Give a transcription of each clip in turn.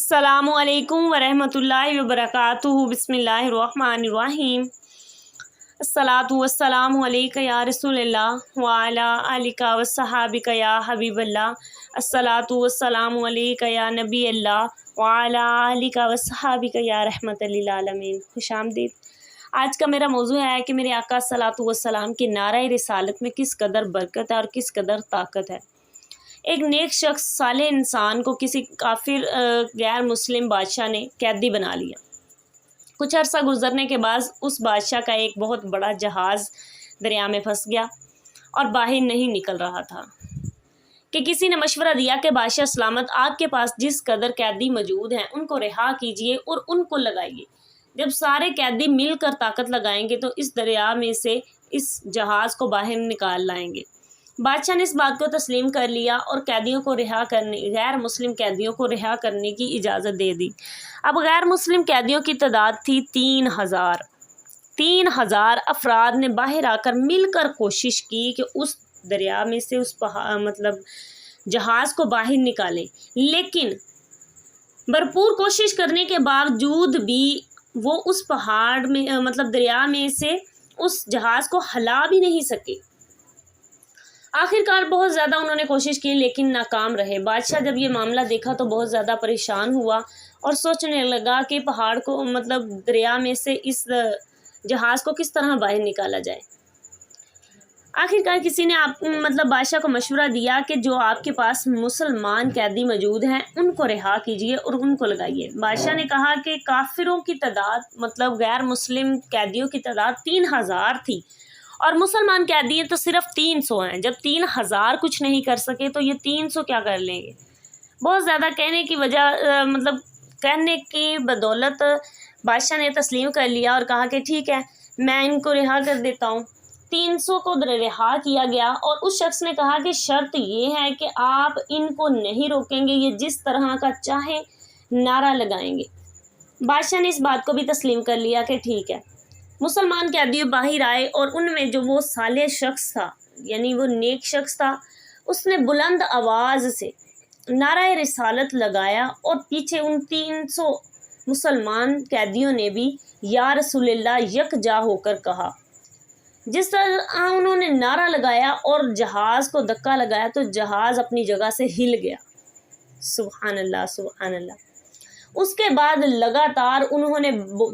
السلام علیکم ورحمۃ اللہ وبرکاتہ۔ بسم اللہ الرحمن الرحیم۔ الصلاۃ والسلام علیک یا رسول اللہ وعلی آلک وصحابک یا حبیب اللہ۔ الصلاۃ والسلام علیک یا نبی اللہ وعلی آلک وصحابک یا رحمۃ للعالمین۔ خوش آمدید۔ آج کا میرا موضوع ہے کہ میرے آقا الصلاۃ والسلام کے نعرہ رسالت میں کس قدر برکت ہے اور کس قدر طاقت ہے۔ ایک نیک شخص صالح انسان کو کسی کافر غیر مسلم بادشاہ نے قیدی بنا لیا۔ کچھ عرصہ گزرنے کے بعد اس بادشاہ کا ایک بہت بڑا جہاز دریا میں پھنس گیا اور باہر نہیں نکل رہا تھا کہ کسی نے مشورہ دیا کہ بادشاہ سلامت، آپ کے پاس جس قدر قیدی موجود ہیں ان کو رہا کیجئے اور ان کو لگائیے۔ جب سارے قیدی مل کر طاقت لگائیں گے تو اس دریا میں سے اس جہاز کو باہر نکال لائیں گے۔ بادشاہ نے اس بات کو تسلیم کر لیا اور قیدیوں کو غیر مسلم قیدیوں کو رہا کرنے کی اجازت دے دی۔ اب غیر مسلم قیدیوں کی تعداد تھی 3000۔ 3000 افراد نے باہر آ کر مل کر کوشش کی کہ اس دریا میں سے اس جہاز کو باہر نکالیں، لیکن بھرپور کوشش کرنے کے باوجود بھی وہ اس پہاڑ میں دریا میں سے اس جہاز کو ہلا بھی نہیں سکے۔ آخرکار بہت زیادہ انہوں نے کوشش کی لیکن ناکام رہے۔ بادشاہ جب یہ معاملہ دیکھا تو بہت زیادہ پریشان ہوا اور سوچنے لگا کہ پہاڑ کو دریا میں سے اس جہاز کو کس طرح باہر نکالا جائے۔ آخرکار کسی نے بادشاہ کو مشورہ دیا کہ جو آپ کے پاس مسلمان قیدی موجود ہیں ان کو رہا کیجئے اور ان کو لگائیے۔ بادشاہ نے کہا کہ کافروں کی تعداد غیر مسلم قیدیوں کی تعداد 3000 تھی اور مسلمان قیدی ہیں تو صرف 300 ہیں۔ جب 3000 کچھ نہیں کر سکے تو یہ 300 کیا کر لیں گے۔ بہت زیادہ کہنے کی بدولت بادشاہ نے تسلیم کر لیا اور کہا کہ ٹھیک ہے، میں ان کو رہا کر دیتا ہوں۔ 300 کو رہا کیا گیا اور اس شخص نے کہا کہ شرط یہ ہے کہ آپ ان کو نہیں روکیں گے، یہ جس طرح کا چاہیں نعرہ لگائیں گے۔ بادشاہ نے اس بات کو بھی تسلیم کر لیا کہ ٹھیک ہے۔ مسلمان قیدی باہر آئے اور ان میں جو وہ صالح شخص تھا، یعنی وہ نیک شخص تھا، اس نے بلند آواز سے نعرہ رسالت لگایا اور پیچھے ان 300 مسلمان قیدیوں نے بھی یا رسول اللہ یکجا ہو کر کہا۔ جس طرح انہوں نے نعرہ لگایا اور جہاز کو دھکا لگایا تو جہاز اپنی جگہ سے ہل گیا۔ سبحان اللہ، سبحان اللہ۔ اس کے بعد لگاتار انہوں نے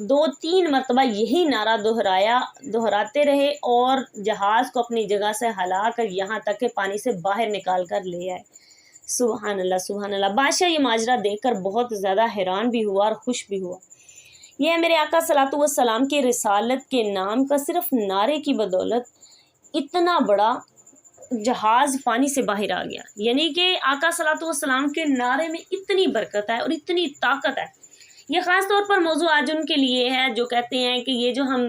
2-3 مرتبہ یہی نعرہ دہراتے رہے اور جہاز کو اپنی جگہ سے ہلا کر یہاں تک کہ پانی سے باہر نکال کر لے آئے۔ سبحان اللہ، سبحان اللہ۔ بادشاہ یہ ماجرا دیکھ کر بہت زیادہ حیران بھی ہوا اور خوش بھی ہوا۔ یہ میرے آقا صلاۃ والسلام کے رسالت کے نام کا صرف نعرے کی بدولت اتنا بڑا جہاز پانی سے باہر آ گیا، یعنی کہ آقا صلاۃ والسلام کے نعرے میں اتنی برکت ہے اور اتنی طاقت ہے۔ یہ خاص طور پر موضوع آج ان کے لیے ہے جو کہتے ہیں کہ یہ جو ہم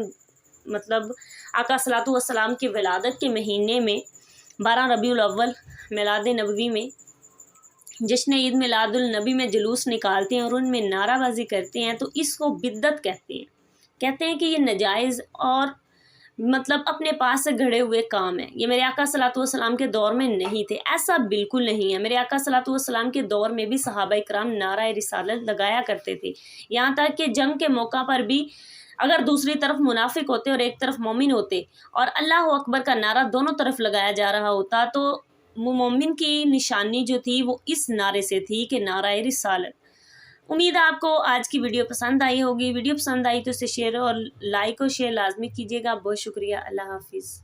آقا صلاۃ والسلام کی ولادت کے مہینے میں 12 ربیع الاول میلاد نبوی میں جشن عید میلاد النبی میں جلوس نکالتے ہیں اور ان میں نعرہ بازی کرتے ہیں تو اس کو بدعت کہتے ہیں کہ یہ ناجائز اور اپنے پاس سے گھڑے ہوئے کام ہے۔ یہ میرے آقا صلاۃ والسلام کے دور میں نہیں تھے، ایسا بالکل نہیں ہے۔ میرے آقا صلاۃ والسلام کے دور میں بھی صحابہ کرام نعرہ رسالت لگایا کرتے تھے، یہاں تک کہ جنگ کے موقع پر بھی اگر دوسری طرف منافق ہوتے اور ایک طرف مومن ہوتے اور اللہ اکبر کا نعرہ دونوں طرف لگایا جا رہا ہوتا تو مومن کی نشانی جو تھی وہ اس نعرے سے تھی کہ نعرہ رسالت۔ امید ہے آپ کو آج کی ویڈیو پسند آئی ہوگی۔ ویڈیو پسند آئی تو اسے شیئر اور لائک اور شیئر لازمی کیجیے گا۔ بہت شکریہ۔ اللہ حافظ۔